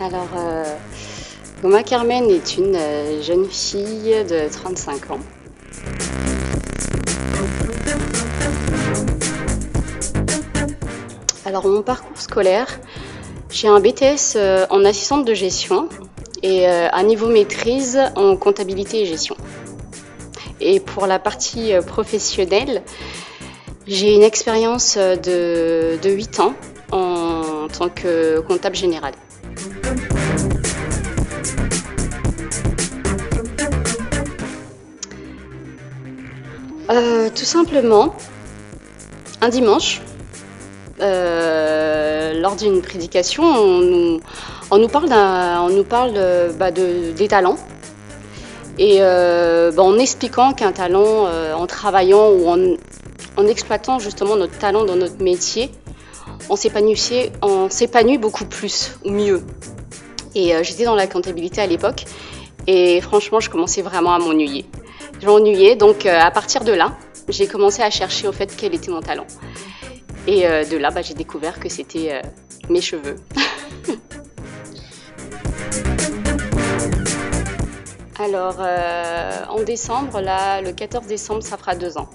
Alors, Goma Carmen est une jeune fille de 35 ans. Alors, mon parcours scolaire, j'ai un BTS en assistante de gestion et un niveau maîtrise en comptabilité et gestion. Et pour la partie professionnelle, j'ai une expérience de 8 ans en tant que comptable général. Tout simplement, un dimanche, lors d'une prédication, on nous parle des talents. Et en expliquant qu'un talent, en travaillant ou en exploitant justement notre talent dans notre métier, on s'épanouit beaucoup plus ou mieux. Et j'étais dans la comptabilité à l'époque et franchement, je commençais vraiment à m'ennuyer. Je m'ennuyais, donc à partir de là, j'ai commencé à chercher au fait quel était mon talent. Et de là, j'ai découvert que c'était mes cheveux. Alors, en décembre, là, le 14 décembre, ça fera 2 ans.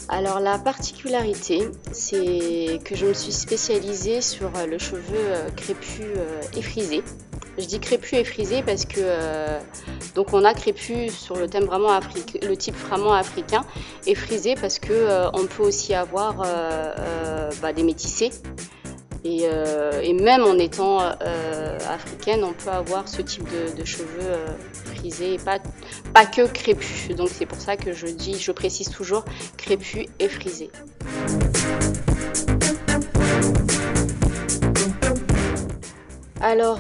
Alors, la particularité, c'est que je me suis spécialisée sur le cheveu crépus et frisé. Je dis crépus et frisé parce que donc on a crépus sur le thème vraiment le type vraiment africain et frisé parce que on peut aussi avoir des métissés et même en étant africaine, on peut avoir ce type de cheveux frisés et pas que crépus. Donc c'est pour ça que je précise toujours crépus et frisés. Alors,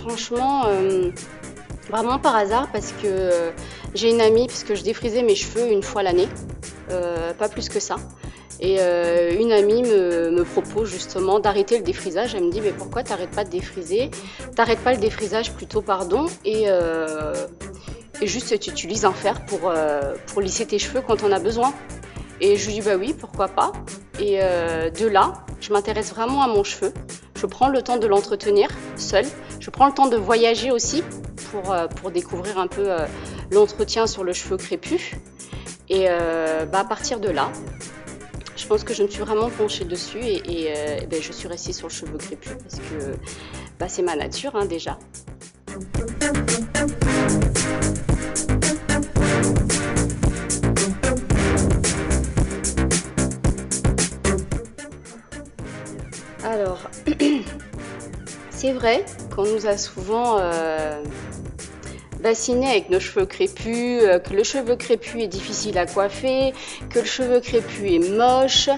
franchement, vraiment par hasard parce que j'ai une amie, parce que je défrisais mes cheveux une fois l'année, pas plus que ça. Et une amie me propose justement d'arrêter le défrisage. Elle me dit, mais pourquoi t'arrêtes pas de défriser? T'arrêtes pas le défrisage plutôt, pardon, et juste tu utilises un fer pour lisser tes cheveux quand on a besoin. Et je lui dis, bah oui, pourquoi pas. Et de là, je m'intéresse vraiment à mon cheveu. Je prends le temps de l'entretenir seule. Je prends le temps de voyager aussi pour découvrir un peu l'entretien sur le cheveu crépus. Et à partir de là, je pense que je me suis vraiment penchée dessus et je suis restée sur le cheveu crépus parce que c'est ma nature déjà. Alors, c'est vrai qu'on nous a souvent bassiné avec nos cheveux crépus, que le cheveu crépus est difficile à coiffer, que le cheveu crépus est moche,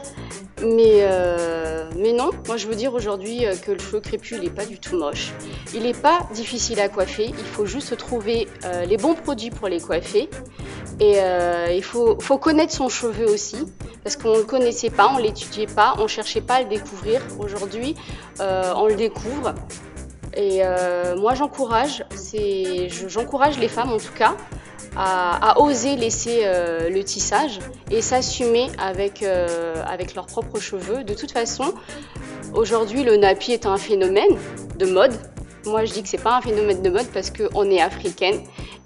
mais non, moi je veux dire aujourd'hui que le cheveu crépus il n'est pas du tout moche, il n'est pas difficile à coiffer, il faut juste trouver les bons produits pour les coiffer et il faut connaître son cheveu aussi. Parce qu'on ne le connaissait pas, on ne l'étudiait pas, on ne cherchait pas à le découvrir. Aujourd'hui, on le découvre. Et moi, j'encourage les femmes en tout cas à oser laisser le tissage et s'assumer avec leurs propres cheveux. De toute façon, aujourd'hui, le nappy est un phénomène de mode. Moi, je dis que c'est pas un phénomène de mode parce qu'on est africaine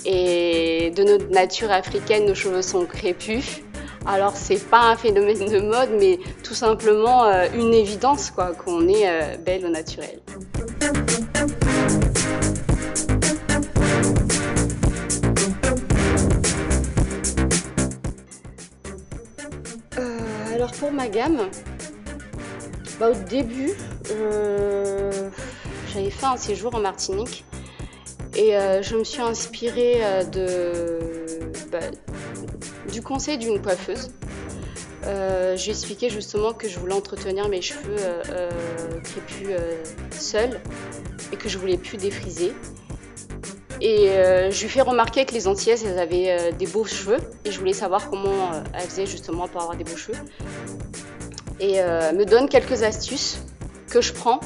et de notre nature africaine, nos cheveux sont crépus. Alors c'est pas un phénomène de mode, mais tout simplement une évidence qu'on est belle au naturel. Alors pour ma gamme, au début, j'avais fait un séjour en Martinique et je me suis inspirée du conseil d'une coiffeuse. J'ai expliqué justement que je voulais entretenir mes cheveux crépus seule et que je voulais plus défriser. Et je lui ai fait remarquer que les Antillaises elles avaient des beaux cheveux et je voulais savoir comment elles faisaient justement pour avoir des beaux cheveux. Et me donne quelques astuces que je prends,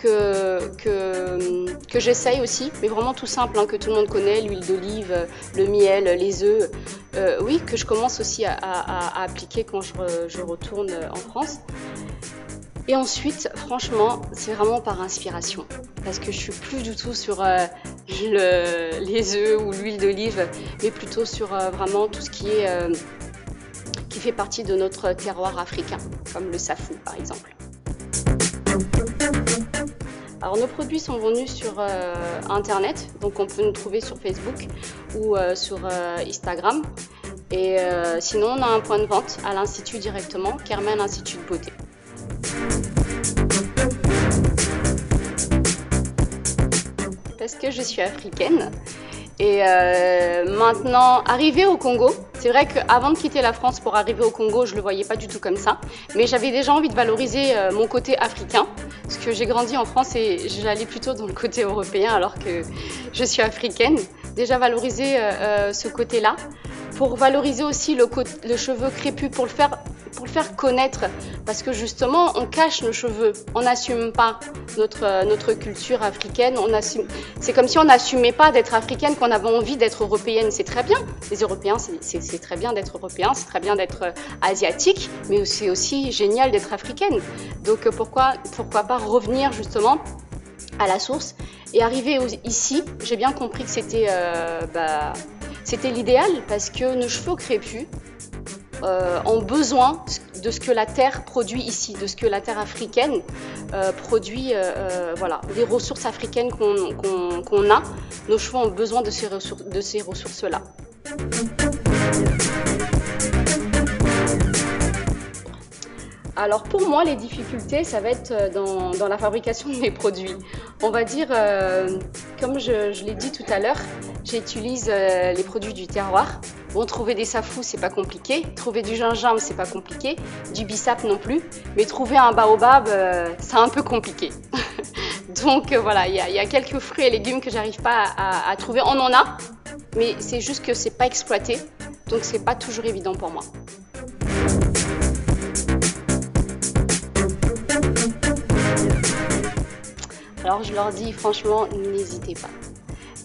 que j'essaye aussi, mais vraiment tout simple, hein, que tout le monde connaît, l'huile d'olive, le miel, les œufs. Oui, que je commence aussi à appliquer quand je retourne en France. Et ensuite, franchement, c'est vraiment par inspiration, parce que je suis plus du tout sur les œufs ou l'huile d'olive, mais plutôt sur vraiment tout ce qui fait partie de notre terroir africain, comme le safou par exemple. Alors nos produits sont vendus sur internet, donc on peut nous trouver sur Facebook ou sur Instagram. Et sinon on a un point de vente à l'Institut directement, Kermen Institut de Beauté. Parce que je suis africaine et maintenant arrivée au Congo, c'est vrai qu'avant de quitter la France pour arriver au Congo, je ne le voyais pas du tout comme ça, mais j'avais déjà envie de valoriser mon côté africain, parce que j'ai grandi en France et j'allais plutôt dans le côté européen alors que je suis africaine. Déjà valoriser ce côté-là, pour valoriser aussi le cheveu crépus, pour le faire connaître, parce que justement on cache nos cheveux, on n'assume pas notre culture africaine, c'est comme si on n'assumait pas d'être africaine, qu'on avait envie d'être européenne. C'est très bien, les Européens, c'est très bien d'être européen, c'est très bien d'être asiatique, mais c'est aussi génial d'être africaine. Donc pourquoi pas revenir justement à la source et arriver ici. J'ai bien compris que c'était l'idéal, parce que nos cheveux crépus ont besoin de ce que la terre produit ici, de ce que la terre africaine produit, voilà, les ressources africaines qu'on a. Nos cheveux ont besoin de ces ressources-là. Alors pour moi, les difficultés, ça va être dans la fabrication de mes produits. On va dire, comme je l'ai dit tout à l'heure, j'utilise les produits du terroir. Bon, trouver des safous, c'est pas compliqué. Trouver du gingembre, c'est pas compliqué. Du bissap non plus. Mais trouver un baobab, c'est un peu compliqué. Donc voilà, il y a quelques fruits et légumes que j'arrive pas à trouver. On en a, mais c'est juste que c'est pas exploité. Donc c'est pas toujours évident pour moi. Alors je leur dis franchement, n'hésitez pas.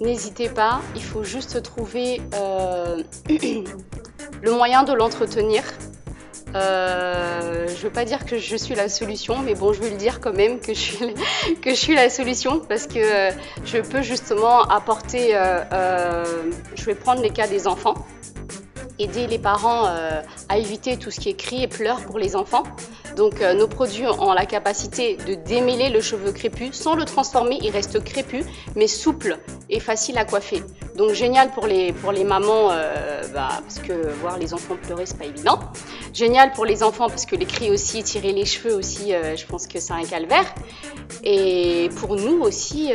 N'hésitez pas, il faut juste trouver le moyen de l'entretenir. Je ne veux pas dire que je suis la solution, mais bon, je vais le dire quand même que je suis la solution, parce que je peux justement apporter, je vais prendre les cas des enfants, aider les parents à éviter tout ce qui est cris et pleurs pour les enfants. Donc nos produits ont la capacité de démêler le cheveu crépus sans le transformer, il reste crépus mais souple et facile à coiffer. Donc génial pour les mamans, parce que voir les enfants pleurer c'est pas évident. Génial pour les enfants parce que les cris aussi, tirer les cheveux aussi, je pense que c'est un calvaire. Et pour nous aussi,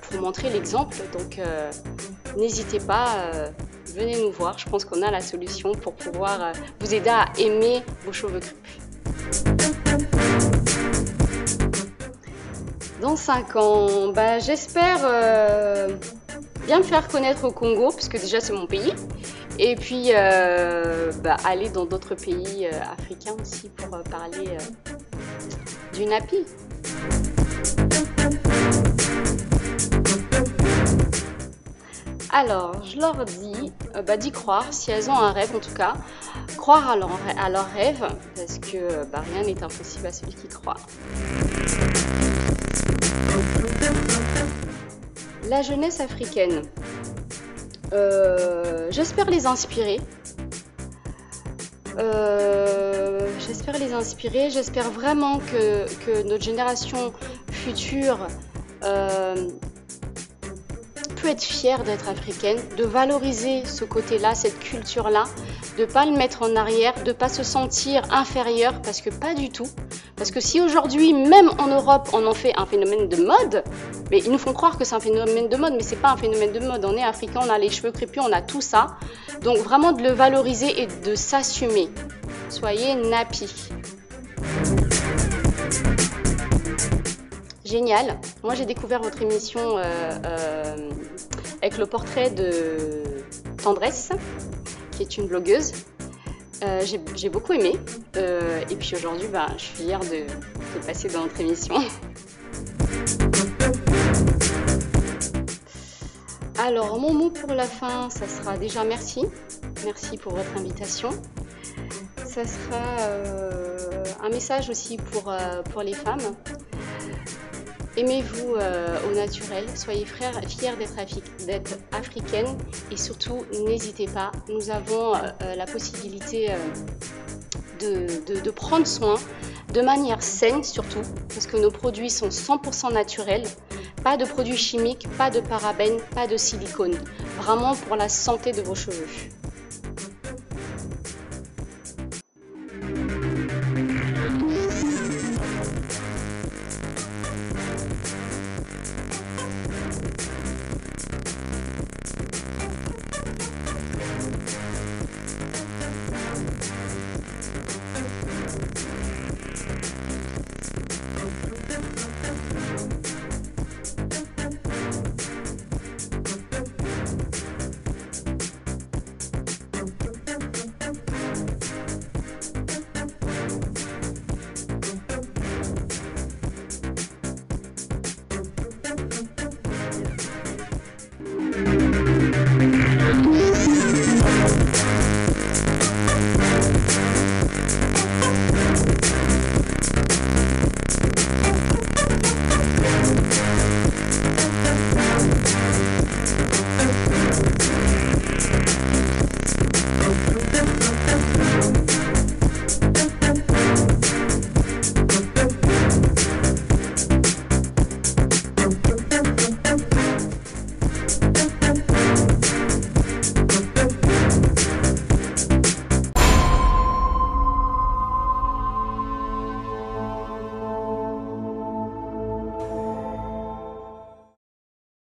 pour montrer l'exemple, donc n'hésitez pas, venez nous voir, je pense qu'on a la solution pour pouvoir vous aider à aimer vos cheveux crépus. Dans 5 ans, j'espère bien me faire connaître au Congo, parce que déjà c'est mon pays, et puis aller dans d'autres pays africains aussi pour parler du nappy. Alors, je leur dis d'y croire, si elles ont un rêve en tout cas, croire à leur rêve, parce que rien n'est impossible à celui qui croit. La jeunesse africaine, j'espère les inspirer. J'espère vraiment que notre génération future peut être fière d'être africaine, de valoriser ce côté-là, cette culture-là, de ne pas le mettre en arrière, de ne pas se sentir inférieur, parce que pas du tout. Parce que si aujourd'hui, même en Europe, on en fait un phénomène de mode, mais ils nous font croire que c'est un phénomène de mode, mais c'est pas un phénomène de mode. On est africain, on a les cheveux crépus, on a tout ça. Donc vraiment de le valoriser et de s'assumer. Soyez nappy. Génial. Moi, j'ai découvert votre émission avec le portrait de Tendresse, qui est une blogueuse. J'ai beaucoup aimé. Et puis aujourd'hui, je suis fière de passer dans notre émission. Alors, mon mot pour la fin, ça sera déjà merci. Merci pour votre invitation. Ça sera un message aussi pour les femmes. Aimez-vous au naturel, soyez fiers d'être africaine et surtout n'hésitez pas, nous avons la possibilité de prendre soin de manière saine surtout, parce que nos produits sont 100% naturels, pas de produits chimiques, pas de parabènes, pas de silicone, vraiment pour la santé de vos cheveux.